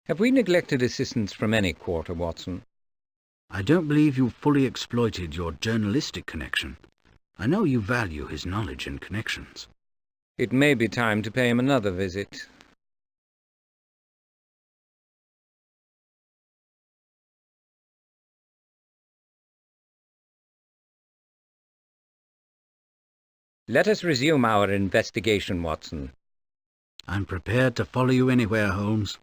Have we neglected assistance from any quarter, Watson? I don't believe you've fully exploited your journalistic connection. I know you value his knowledge and connections. It may be time to pay him another visit. Let us resume our investigation, Watson. I'm prepared to follow you anywhere, Holmes.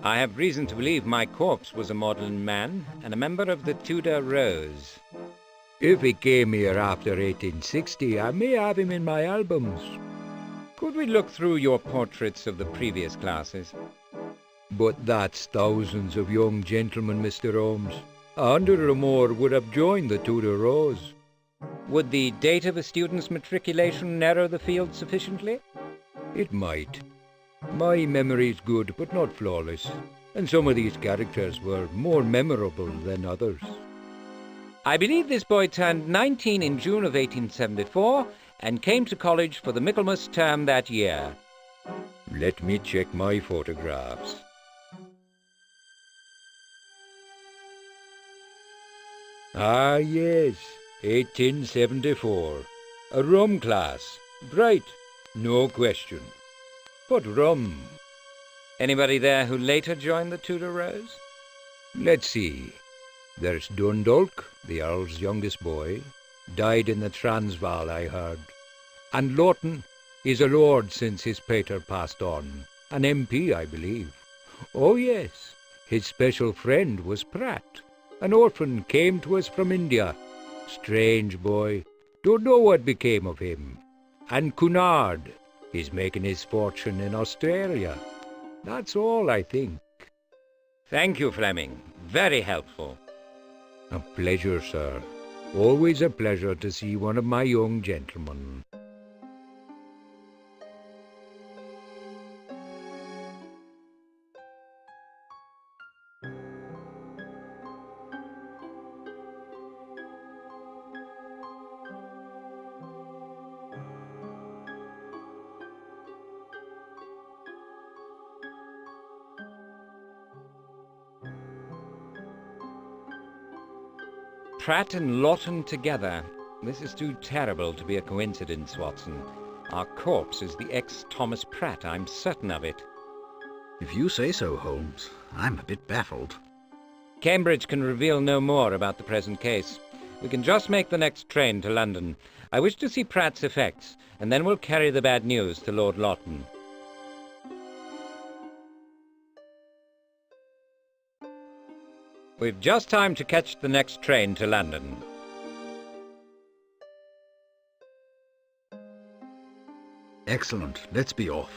I have reason to believe Mycroft was a modern man and a member of the Tudor Rose. If he came here after 1860, I may have him in my albums. Could we look through your portraits of the previous classes? But that's thousands of young gentlemen, Mr. Holmes. 100 or more would have joined the Tudor Rose. Would the date of a student's matriculation narrow the field sufficiently? It might. My memory's good, but not flawless, and some of these characters were more memorable than others. I believe this boy turned 19 in June of 1874 and came to college for the Michaelmas term that year. Let me check my photographs. Ah, yes, 1874. A rum class. Bright, no question. But rum. Anybody there who later joined the Tudor Rose? Let's see. There's Dundalk, the Earl's youngest boy. Died in the Transvaal, I heard. And Lawton is a lord since his pater passed on. An MP, I believe. Oh, yes. His special friend was Pratt. An orphan came to us from India. Strange boy. Don't know what became of him. And Cunard. He's making his fortune in Australia. That's all, I think. Thank you, Fleming. Very helpful. A pleasure, sir. Always a pleasure to see one of my young gentlemen. Pratt and Lawton together. This is too terrible to be a coincidence, Watson. Our corpse is the ex-Thomas Pratt, I'm certain of it. If you say so, Holmes, I'm a bit baffled. Cambridge can reveal no more about the present case. We can just make the next train to London. I wish to see Pratt's effects, and then we'll carry the bad news to Lord Lawton. We've just time to catch the next train to London. Excellent. Let's be off.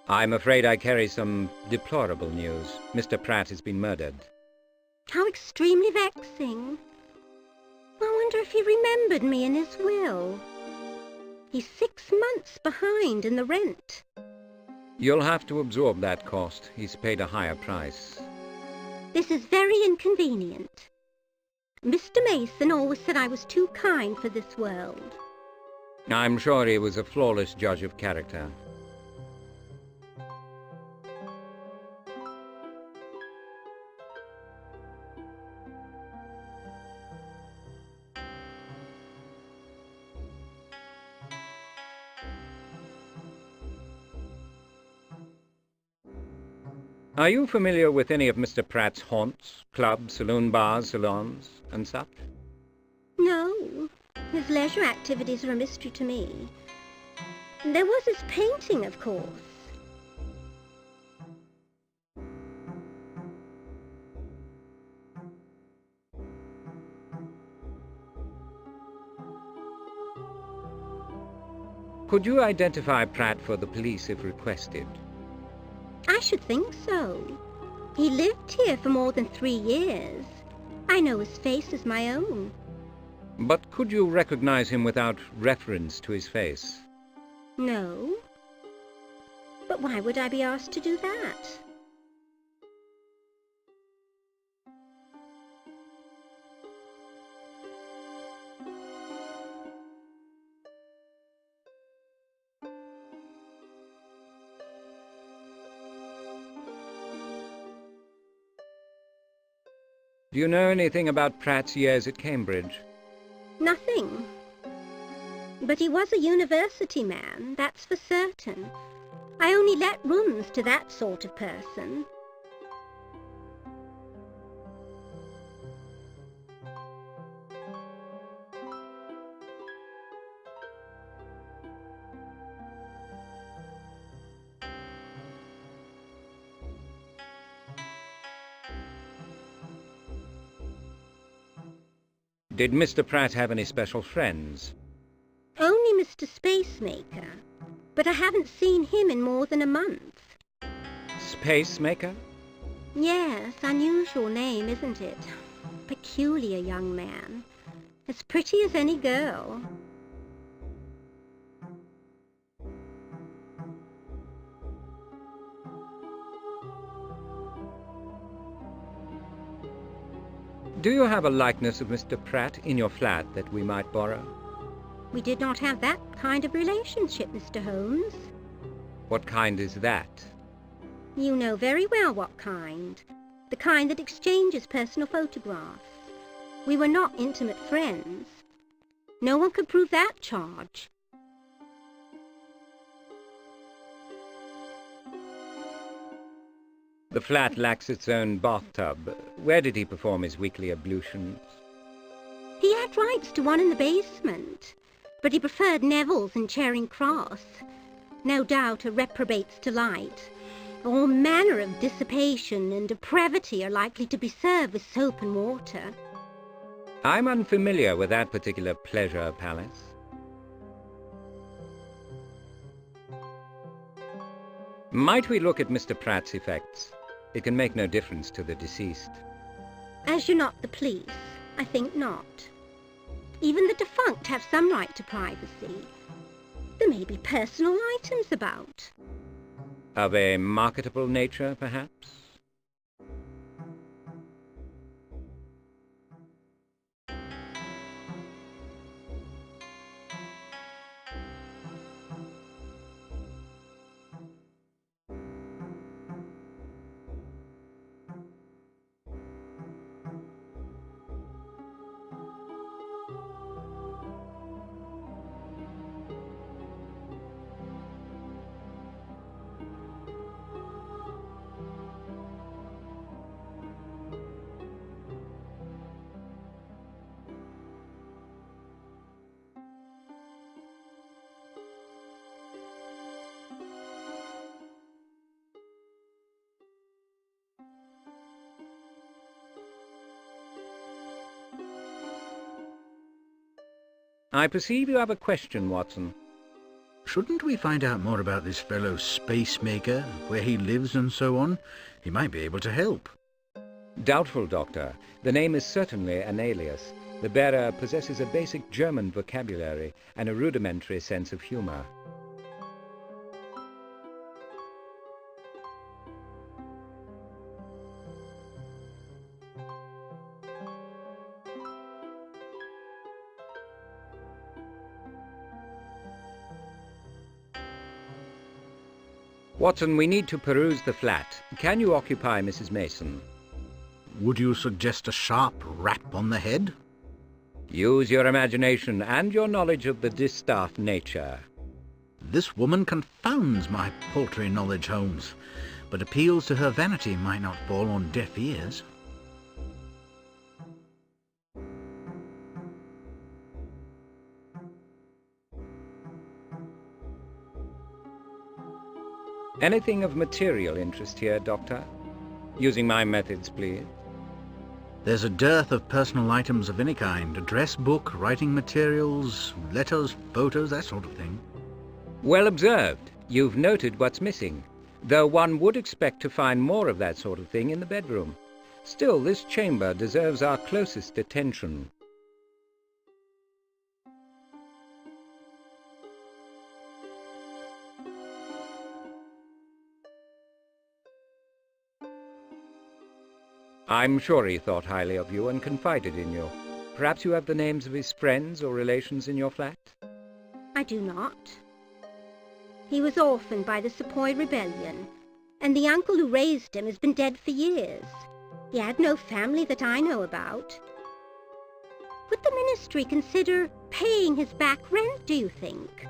I'm afraid I carry some deplorable news. Mr. Pratt has been murdered. How extremely vexing. I wonder if he remembered me in his will. He's 6 months behind in the rent. You'll have to absorb that cost. He's paid a higher price. This is very inconvenient. Mr. Mason always said I was too kind for this world. I'm sure he was a flawless judge of character. Are you familiar with any of Mr. Pratt's haunts, clubs, saloon bars, salons, and such? No. His leisure activities are a mystery to me. There was his painting, of course. Could you identify Pratt for the police if requested? I should think so. He lived here for more than 3 years. I know his face as my own. But could you recognize him without reference to his face? No. But why would I be asked to do that? Do you know anything about Pratt's years at Cambridge? Nothing. But he was a university man, that's for certain. I only let rooms to that sort of person. Did Mr. Pratt have any special friends? Only Mr. Spacemaker. But I haven't seen him in more than a month. Spacemaker? Yes, unusual name, isn't it? Peculiar young man. As pretty as any girl. Do you have a likeness of Mr. Pratt in your flat that we might borrow? We did not have that kind of relationship, Mr. Holmes. What kind is that? You know very well what kind. The kind that exchanges personal photographs. We were not intimate friends. No one could prove that charge. The flat lacks its own bathtub. Where did he perform his weekly ablutions? He had rights to one in the basement, but he preferred Neville's in Charing Cross. No doubt a reprobate's delight. All manner of dissipation and depravity are likely to be served with soap and water. I'm unfamiliar with that particular pleasure palace. Might we look at Mr. Pratt's effects? It can make no difference to the deceased. As you're not the police, I think not. Even the defunct have some right to privacy. There may be personal items about. Of a marketable nature, perhaps? I perceive you have a question, Watson. Shouldn't we find out more about this fellow Spacemaker, where he lives and so on? He might be able to help. Doubtful, Doctor. The name is certainly an alias. The bearer possesses a basic German vocabulary and a rudimentary sense of humor. Watson, we need to peruse the flat. Can you occupy Mrs. Mason? Would you suggest a sharp rap on the head? Use your imagination and your knowledge of the distaff nature. This woman confounds my paltry knowledge, Holmes, but appeals to her vanity might not fall on deaf ears. Anything of material interest here, Doctor? Using my methods, please. There's a dearth of personal items of any kind. Address book, writing materials, letters, photos, that sort of thing. Well observed. You've noted what's missing, though one would expect to find more of that sort of thing in the bedroom. Still, this chamber deserves our closest attention. I'm sure he thought highly of you and confided in you. Perhaps you have the names of his friends or relations in your flat? I do not. He was orphaned by the Sepoy Rebellion, and the uncle who raised him has been dead for years. He had no family that I know about. Would the ministry consider paying his back rent, do you think?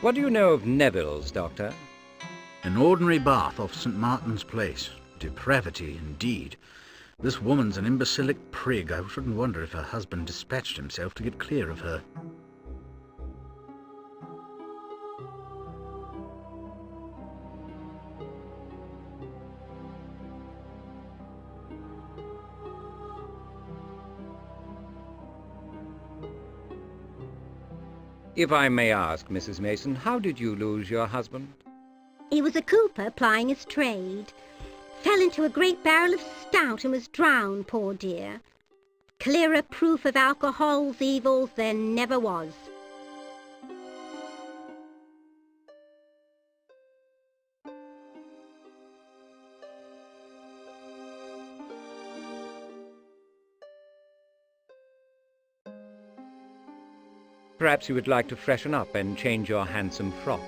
What do you know of Neville's, Doctor? An ordinary bath off St. Martin's Place. Depravity, indeed. This woman's an imbecilic prig. I shouldn't wonder if her husband dispatched himself to get clear of her. If I may ask, Mrs. Mason, how did you lose your husband? He was a cooper plying his trade. Fell into a great barrel of stout and was drowned, poor dear. Clearer proof of alcohol's evils there never was. Perhaps you would like to freshen up and change your handsome frock.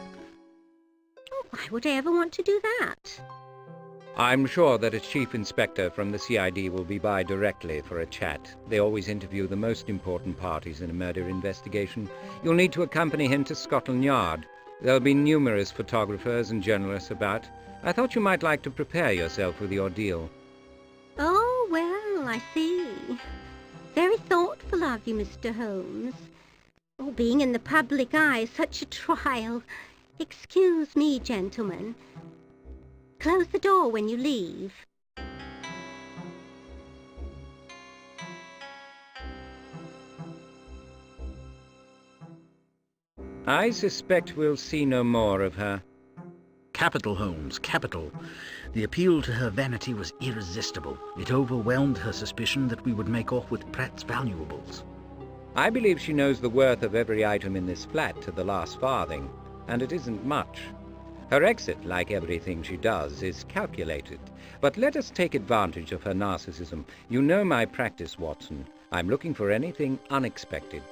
Oh, why would I ever want to do that? I'm sure that a chief inspector from the CID will be by directly for a chat. They always interview the most important parties in a murder investigation. You'll need to accompany him to Scotland Yard. There'll be numerous photographers and journalists about. I thought you might like to prepare yourself for the ordeal. Oh, well, I see. Very thoughtful of you, Mr. Holmes. Oh, being in the public eye is such a trial. Excuse me, gentlemen. Close the door when you leave. I suspect we'll see no more of her. Capital, Holmes, capital. The appeal to her vanity was irresistible. It overwhelmed her suspicion that we would make off with Pratt's valuables. I believe she knows the worth of every item in this flat to the last farthing, and it isn't much. Her exit, like everything she does, is calculated. But let us take advantage of her narcissism. You know my practice, Watson. I'm looking for anything unexpected.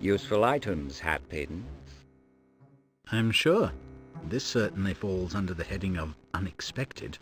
Useful items, Hat Payton. I'm sure. This certainly falls under the heading of unexpected.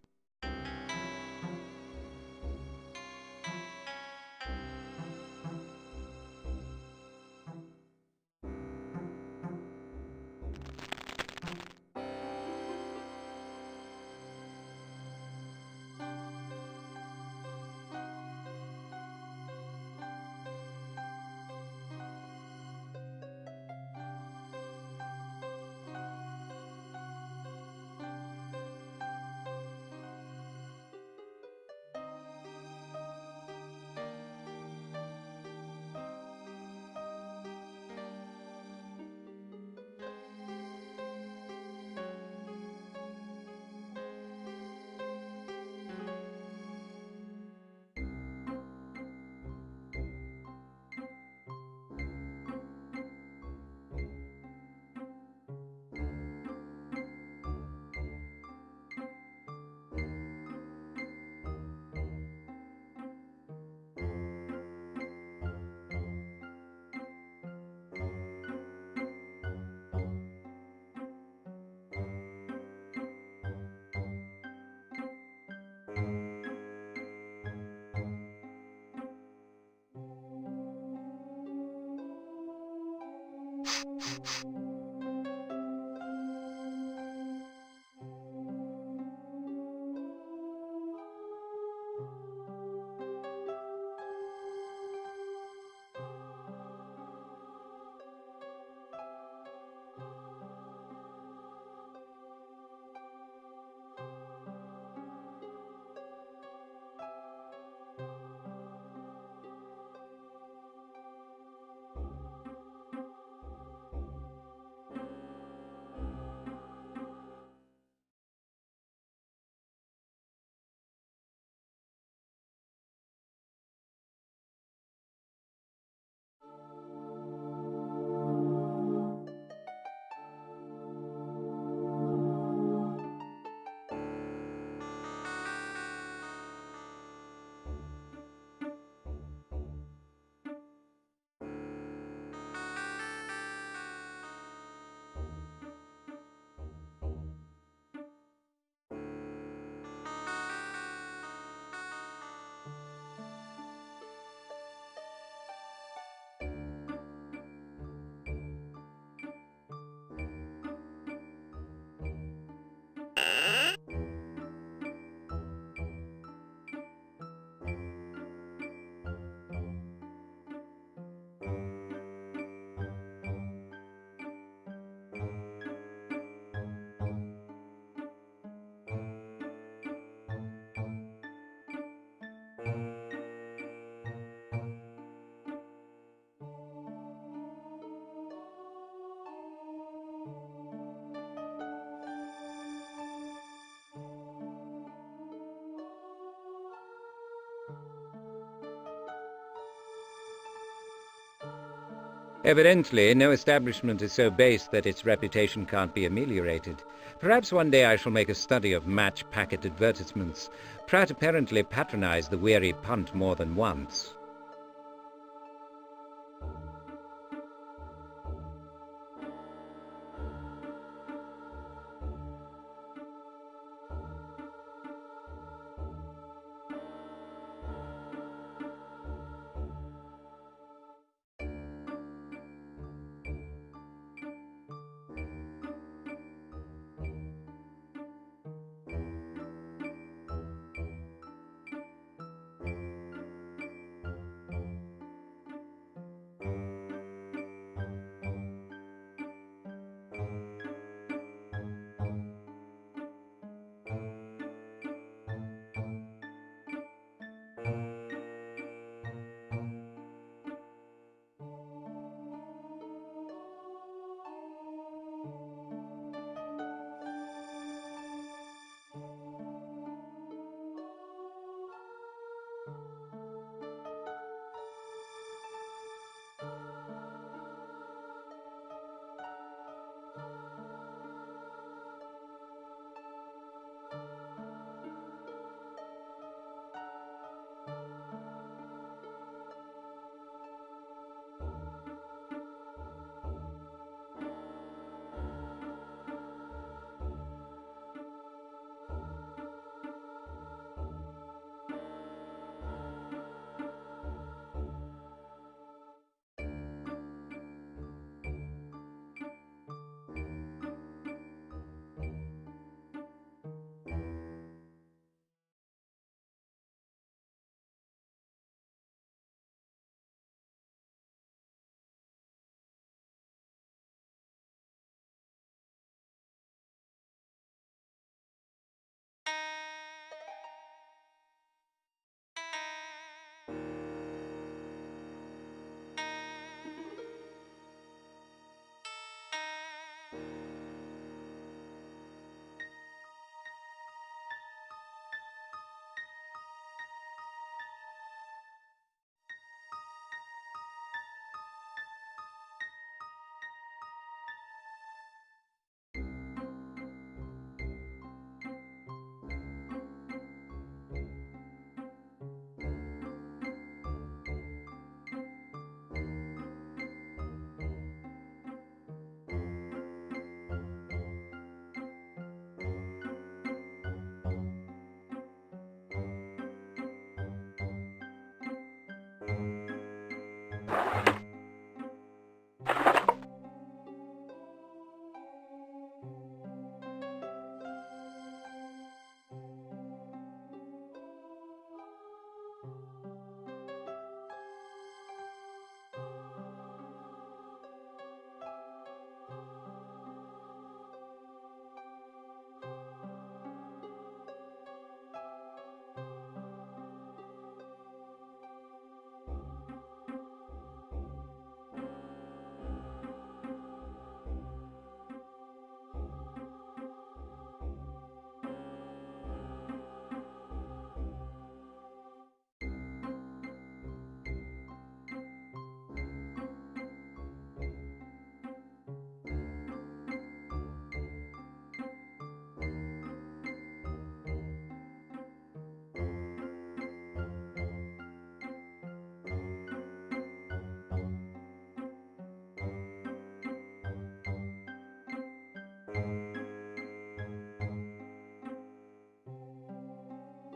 Evidently, no establishment is so base that its reputation can't be ameliorated. Perhaps one day I shall make a study of match packet advertisements. Pratt apparently patronized the weary punt more than once.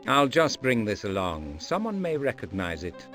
I'll just bring this along. Someone may recognize it.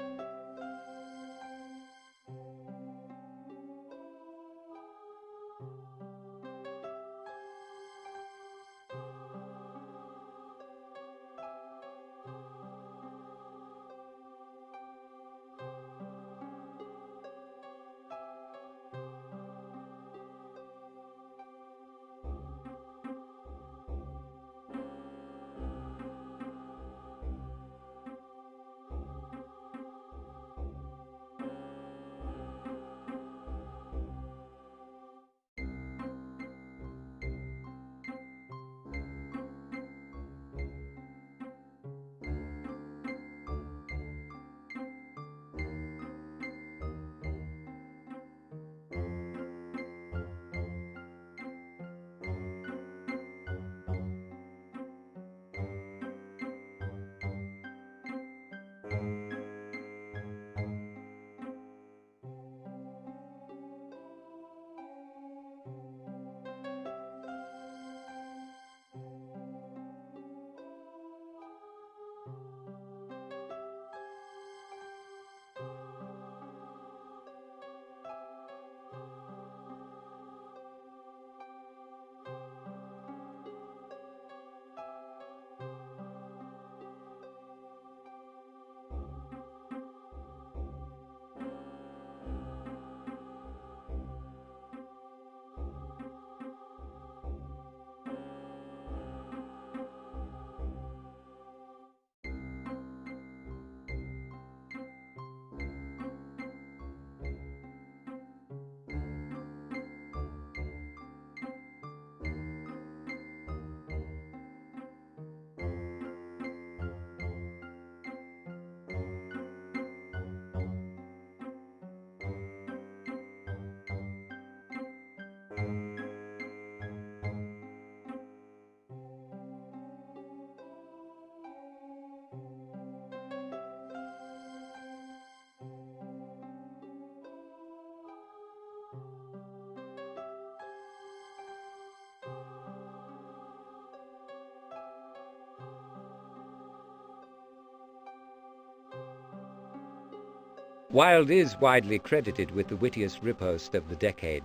Wilde is widely credited with the wittiest riposte of the decade.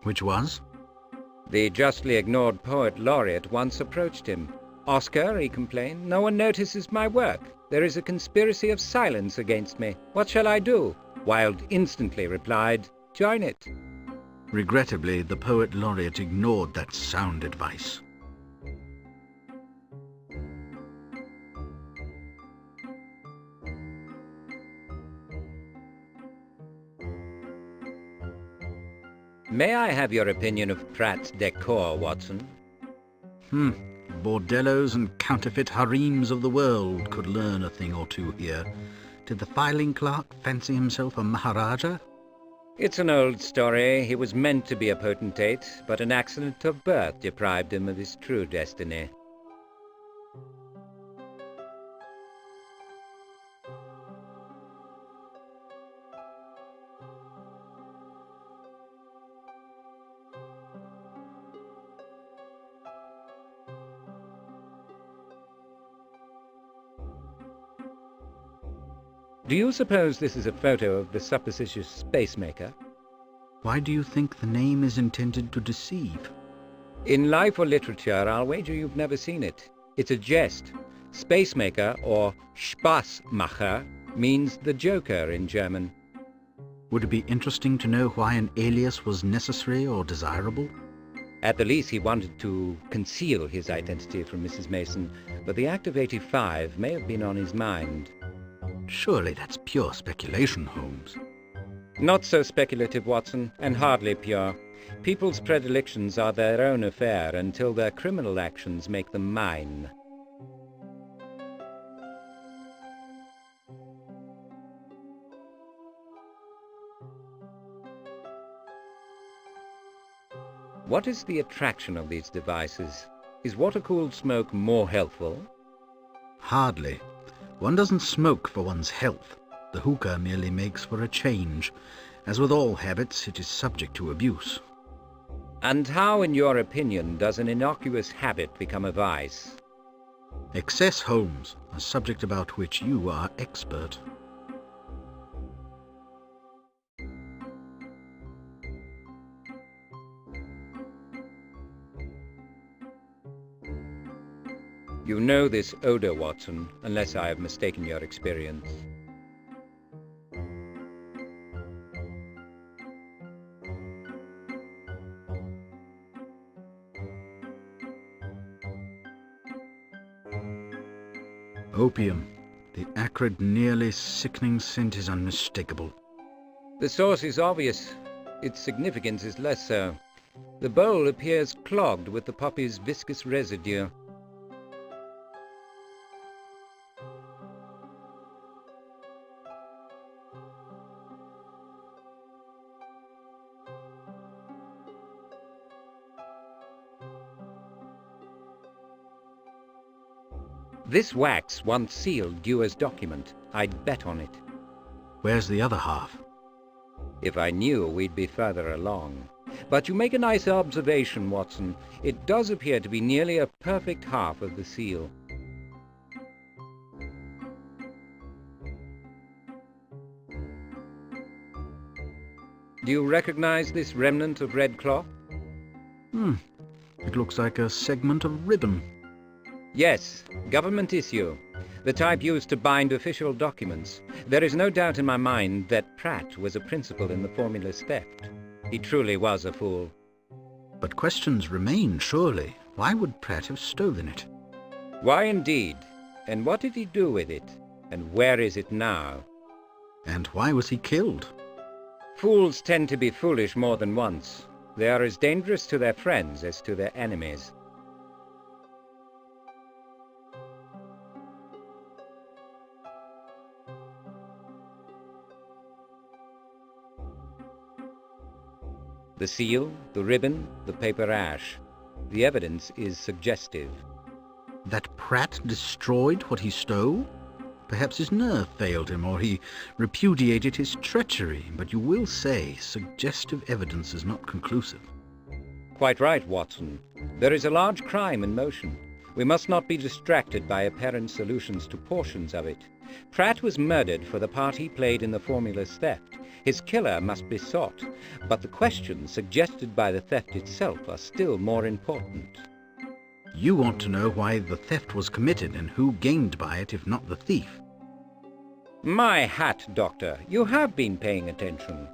Which was? The justly ignored poet laureate once approached him. "Oscar," he complained, "no one notices my work. There is a conspiracy of silence against me. What shall I do?" Wilde instantly replied, "Join it." Regrettably, the poet laureate ignored that sound advice. May I have your opinion of Pratt's decor, Watson? Bordellos and counterfeit harems of the world could learn a thing or two here. Did the filing clerk fancy himself a Maharaja? It's an old story. He was meant to be a potentate, but an accident of birth deprived him of his true destiny. Do you suppose this is a photo of the supposititious spacemaker? Why do you think the name is intended to deceive? In life or literature, I'll wager you've never seen it. It's a jest. Spacemaker, or Spaßmacher, means the joker in German. Would it be interesting to know why an alias was necessary or desirable? At the least, he wanted to conceal his identity from Mrs. Mason, but the Act of '85 may have been on his mind. Surely that's pure speculation, Holmes. Not so speculative, Watson, and hardly pure. People's predilections are their own affair until their criminal actions make them mine. What is the attraction of these devices? Is water-cooled smoke more healthful? Hardly. One doesn't smoke for one's health. The hookah merely makes for a change. As with all habits, it is subject to abuse. And how, in your opinion, does an innocuous habit become a vice? Excess, Holmes, a subject about which you are expert. You know this odor, Watson, unless I have mistaken your experience. Opium. The acrid, nearly sickening scent is unmistakable. The source is obvious. Its significance is less so. The bowl appears clogged with the poppy's viscous residue. This wax once sealed Dewar's document. I'd bet on it. Where's the other half? If I knew, we'd be further along. But you make a nice observation, Watson. It does appear to be nearly a perfect half of the seal. Do you recognize this remnant of red cloth? It looks like a segment of ribbon. Yes, government issue. The type used to bind official documents. There is no doubt in my mind that Pratt was a principal in the formula's theft. He truly was a fool. But questions remain, surely. Why would Pratt have stolen it? Why indeed? And what did he do with it? And where is it now? And why was he killed? Fools tend to be foolish more than once. They are as dangerous to their friends as to their enemies. The seal, the ribbon, the paper ash. The evidence is suggestive. That Pratt destroyed what he stole? Perhaps his nerve failed him, or he repudiated his treachery, but you will say suggestive evidence is not conclusive. Quite right, Watson. There is a large crime in motion. We must not be distracted by apparent solutions to portions of it. Pratt was murdered for the part he played in the formula's theft. His killer must be sought, but the questions suggested by the theft itself are still more important. You want to know why the theft was committed and who gained by it if not the thief. My hat, Doctor, you have been paying attention.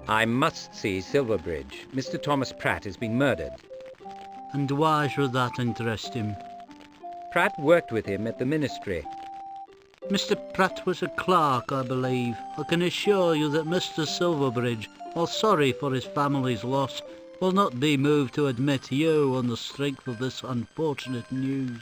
I must see Silverbridge. Mr. Thomas Pratt has been murdered. And why should that interest him? Pratt worked with him at the ministry. Mr. Pratt was a clerk, I believe. I can assure you that Mr. Silverbridge, while sorry for his family's loss, will not be moved to admit you on the strength of this unfortunate news.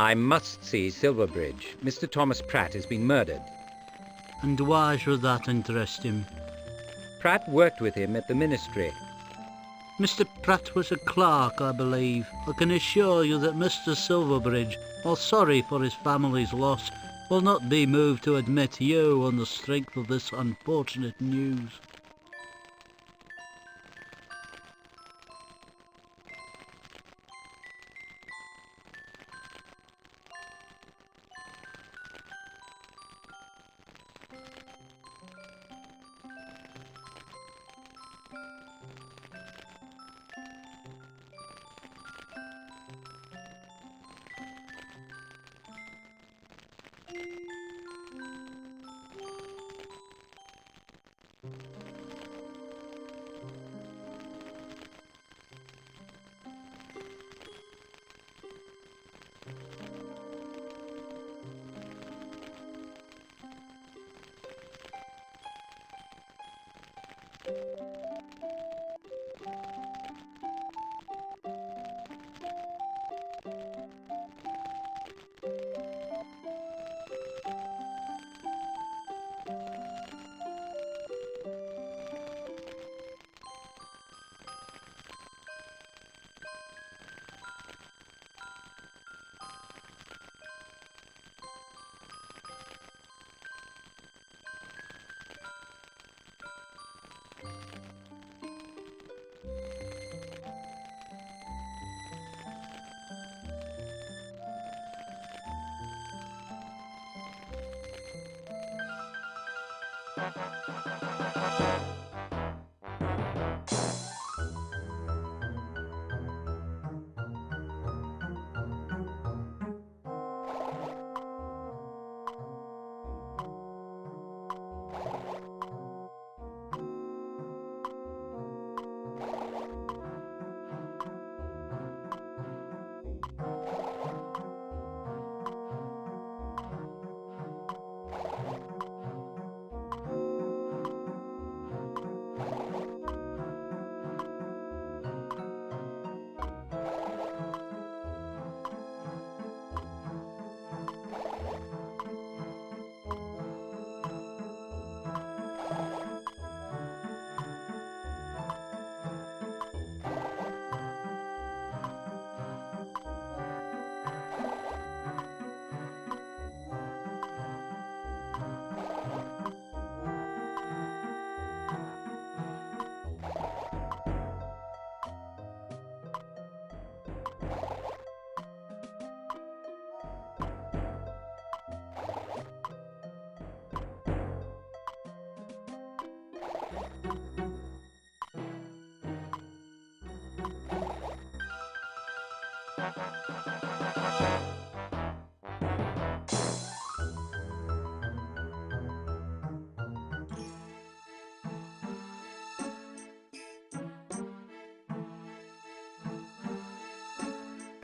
I must see Silverbridge. Mr. Thomas Pratt has been murdered. And why should that interest him? Pratt worked with him at the ministry. Mr. Pratt was a clerk, I believe. I can assure you that Mr. Silverbridge, while sorry for his family's loss, will not be moved to admit you on the strength of this unfortunate news.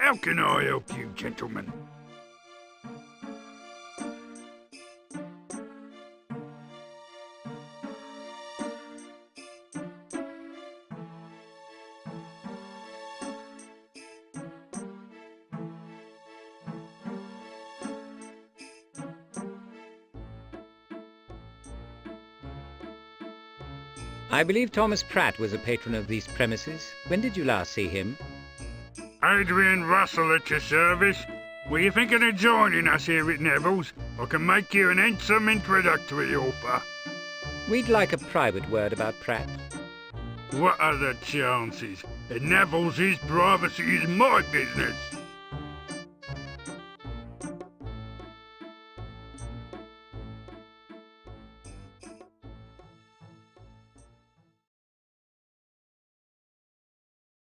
How can I help you, gentlemen? I believe Thomas Pratt was a patron of these premises. When did you last see him? Adrian Russell at your service. Were you thinking of joining us here at Neville's? I can make you an handsome introductory offer. We'd like a private word about Pratt. What are the chances? At Neville's, his privacy is my business.